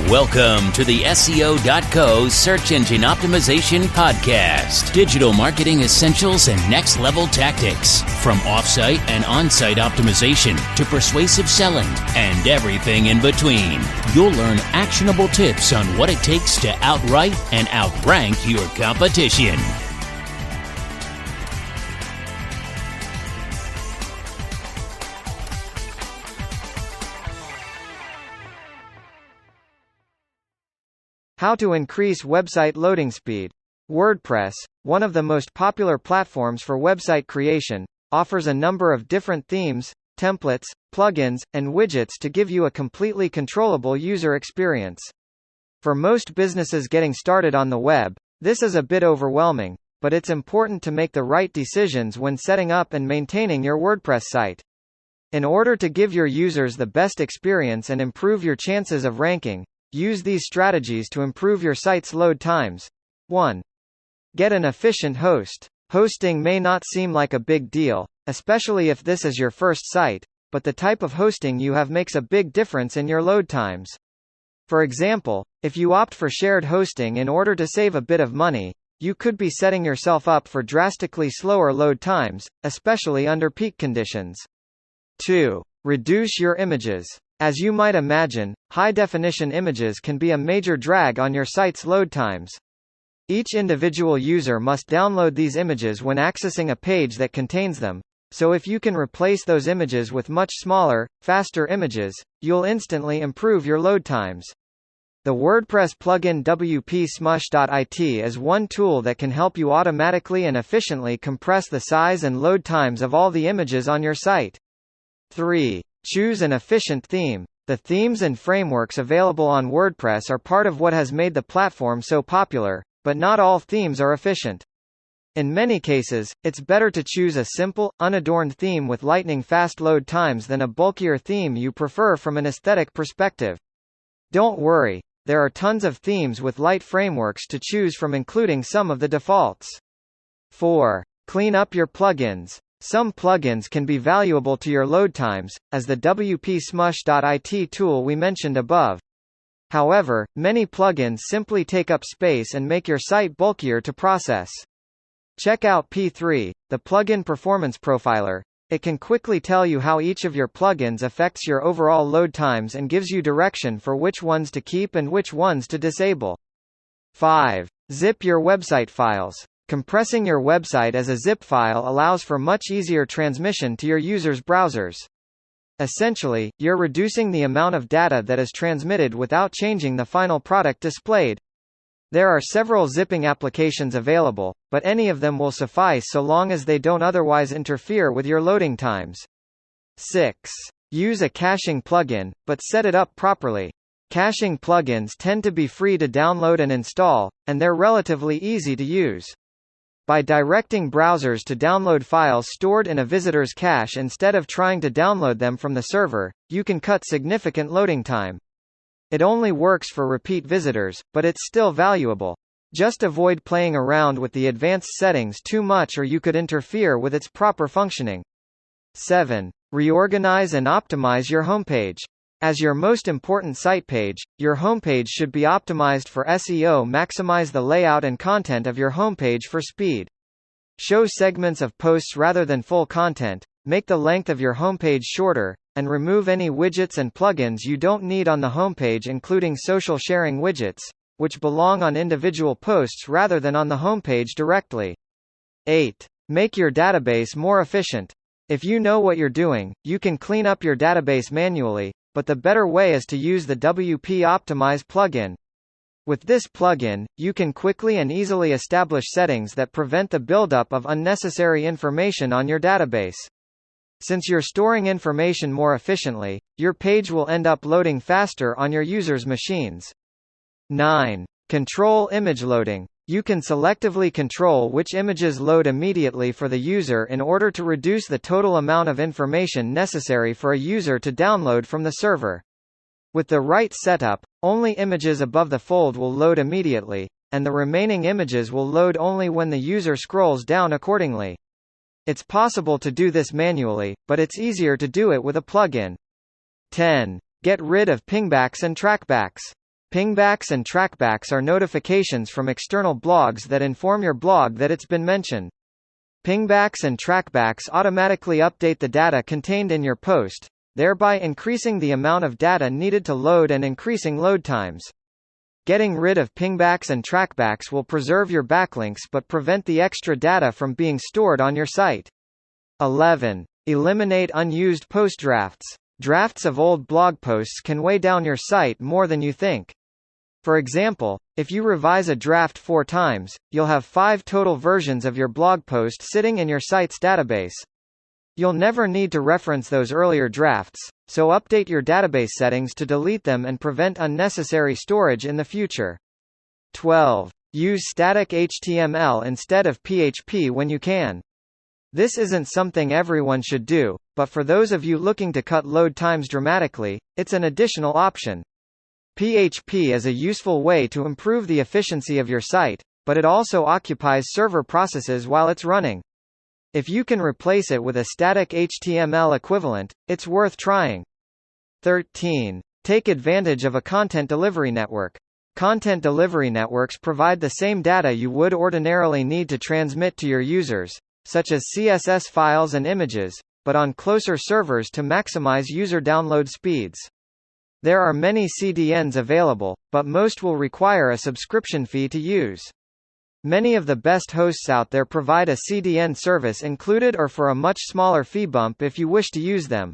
Welcome to the SEO.co Search Engine Optimization Podcast. Digital marketing essentials and next-level tactics. From off-site and on-site optimization to persuasive selling and everything in between. You'll learn actionable tips on what it takes to outright and outrank your competition. How to increase website loading speed. WordPress, one of the most popular platforms for website creation, offers a number of different themes, templates, plugins, and widgets to give you a completely controllable user experience. For most businesses getting started on the web, this is a bit overwhelming, but it's important to make the right decisions when setting up and maintaining your WordPress site. In order to give your users the best experience and improve your chances of ranking, use these strategies to improve your site's load times. 1. Get an efficient host. Hosting may not seem like a big deal, especially if this is your first site, but the type of hosting you have makes a big difference in your load times. For example, if you opt for shared hosting in order to save a bit of money, you could be setting yourself up for drastically slower load times, especially under peak conditions. 2. Reduce your images. As you might imagine, high-definition images can be a major drag on your site's load times. Each individual user must download these images when accessing a page that contains them, so if you can replace those images with much smaller, faster images, you'll instantly improve your load times. The WordPress plugin wp-smush.it is one tool that can help you automatically and efficiently compress the size and load times of all the images on your site. 3. Choose an efficient theme. The themes and frameworks available on WordPress are part of what has made the platform so popular, but not all themes are efficient. In many cases, it's better to choose a simple, unadorned theme with lightning-fast load times than a bulkier theme you prefer from an aesthetic perspective. Don't worry, there are tons of themes with light frameworks to choose from, including some of the defaults. 4. Clean up your plugins. Some plugins can be valuable to your load times, as the wp-smush.it tool we mentioned above. However, many plugins simply take up space and make your site bulkier to process. Check out P3, the plugin performance profiler. It can quickly tell you how each of your plugins affects your overall load times and gives you direction for which ones to keep and which ones to disable. 5. Zip your website files. Compressing your website as a zip file allows for much easier transmission to your users' browsers. Essentially, you're reducing the amount of data that is transmitted without changing the final product displayed. There are several zipping applications available, but any of them will suffice so long as they don't otherwise interfere with your loading times. 6. Use a caching plugin, but set it up properly. Caching plugins tend to be free to download and install, and they're relatively easy to use. By directing browsers to download files stored in a visitor's cache instead of trying to download them from the server, you can cut significant loading time. It only works for repeat visitors, but it's still valuable. Just avoid playing around with the advanced settings too much or you could interfere with its proper functioning. 7. Reorganize and optimize your homepage. As your most important site page, your homepage should be optimized for SEO. Maximize the layout and content of your homepage for speed. Show segments of posts rather than full content, make the length of your homepage shorter, and remove any widgets and plugins you don't need on the homepage, including social sharing widgets, which belong on individual posts rather than on the homepage directly. 8. Make your database more efficient. If you know what you're doing, you can clean up your database manually, but the better way is to use the WP Optimize plugin. With this plugin, you can quickly and easily establish settings that prevent the buildup of unnecessary information on your database. Since you're storing information more efficiently, your page will end up loading faster on your users' machines. 9. Control image loading. You can selectively control which images load immediately for the user in order to reduce the total amount of information necessary for a user to download from the server. With the right setup, only images above the fold will load immediately, and the remaining images will load only when the user scrolls down accordingly. It's possible to do this manually, but it's easier to do it with a plugin. 10. Get rid of Pingbacks and Trackbacks. Pingbacks and trackbacks are notifications from external blogs that inform your blog that it's been mentioned. Pingbacks and trackbacks automatically update the data contained in your post, thereby increasing the amount of data needed to load and increasing load times. Getting rid of pingbacks and trackbacks will preserve your backlinks but prevent the extra data from being stored on your site. 11. Eliminate unused post drafts. Drafts of old blog posts can weigh down your site more than you think. For example, if you revise a draft 4 times, you'll have 5 total versions of your blog post sitting in your site's database. You'll never need to reference those earlier drafts, so update your database settings to delete them and prevent unnecessary storage in the future. 12. Use static HTML instead of PHP when you can. This isn't something everyone should do, but for those of you looking to cut load times dramatically, it's an additional option. PHP is a useful way to improve the efficiency of your site, but it also occupies server processes while it's running. If you can replace it with a static HTML equivalent, it's worth trying. 13. Take advantage of a content delivery network. Content delivery networks provide the same data you would ordinarily need to transmit to your users, such as CSS files and images, but on closer servers to maximize user download speeds. There are many CDNs available, but most will require a subscription fee to use. Many of the best hosts out there provide a CDN service included or for a much smaller fee bump if you wish to use them.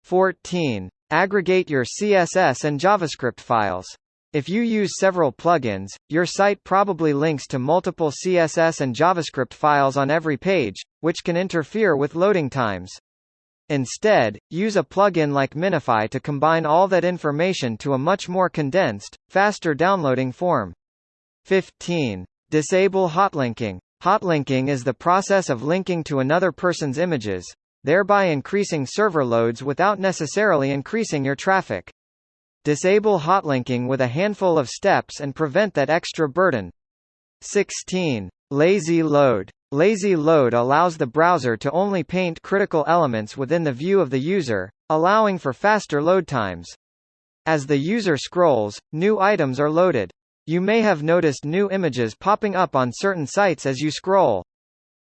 14. Aggregate your CSS and JavaScript files. If you use several plugins, your site probably links to multiple CSS and JavaScript files on every page, which can interfere with loading times. Instead, use a plugin like Minify to combine all that information to a much more condensed, faster downloading form. 15. Disable hotlinking. Hotlinking is the process of linking to another person's images, thereby increasing server loads without necessarily increasing your traffic. Disable hotlinking with a handful of steps and prevent that extra burden. 16. Lazy load. Lazy load allows the browser to only paint critical elements within the view of the user, allowing for faster load times. As the user scrolls, new items are loaded. You may have noticed new images popping up on certain sites as you scroll.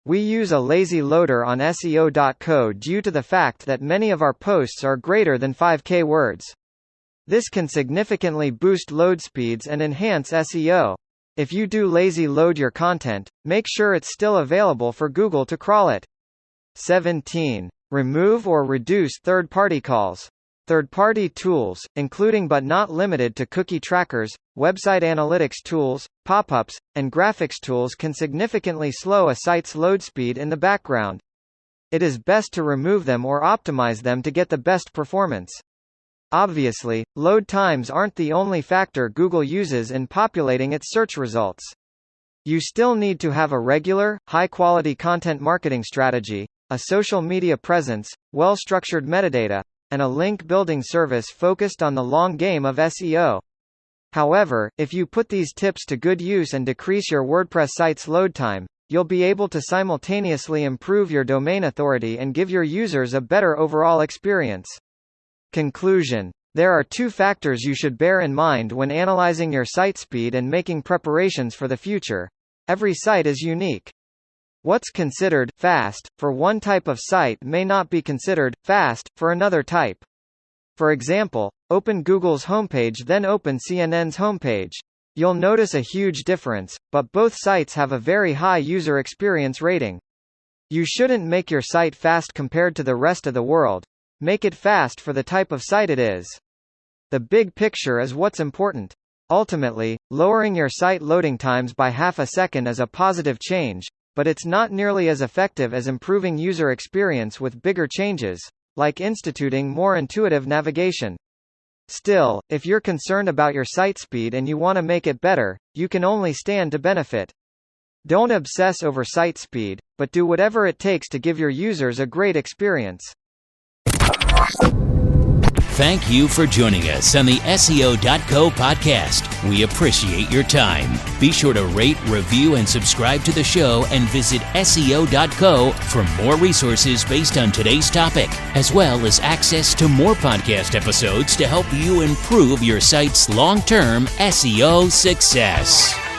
We use a lazy loader on SEO.co due to the fact that many of our posts are greater than 5K words. This can significantly boost load speeds and enhance SEO. If you do lazy load your content, make sure it's still available for Google to crawl it. 17. Remove or reduce third-party calls. Third-party tools, including but not limited to cookie trackers, website analytics tools, pop-ups, and graphics tools can significantly slow a site's load speed in the background. It is best to remove them or optimize them to get the best performance. Obviously, load times aren't the only factor Google uses in populating its search results. You still need to have a regular, high-quality content marketing strategy, a social media presence, well-structured metadata, and a link-building service focused on the long game of SEO. However, if you put these tips to good use and decrease your WordPress site's load time, you'll be able to simultaneously improve your domain authority and give your users a better overall experience. Conclusion. There are 2 factors you should bear in mind when analyzing your site speed and making preparations for the future. Every site is unique. What's considered fast for one type of site may not be considered fast for another type. For example, open Google's homepage, then open CNN's homepage. You'll notice a huge difference, but both sites have a very high user experience rating. You shouldn't make your site fast compared to the rest of the world. Make it fast for the type of site it is. The big picture is what's important. Ultimately, lowering your site loading times by half a second is a positive change, but it's not nearly as effective as improving user experience with bigger changes, like instituting more intuitive navigation. Still, if you're concerned about your site speed and you want to make it better, you can only stand to benefit. Don't obsess over site speed, but do whatever it takes to give your users a great experience. Thank you for joining us on the SEO.co podcast. We appreciate your time. Be sure to rate, review, and subscribe to the show, and visit SEO.co for more resources based on today's topic, as well as access to more podcast episodes to help you improve your site's long-term SEO success.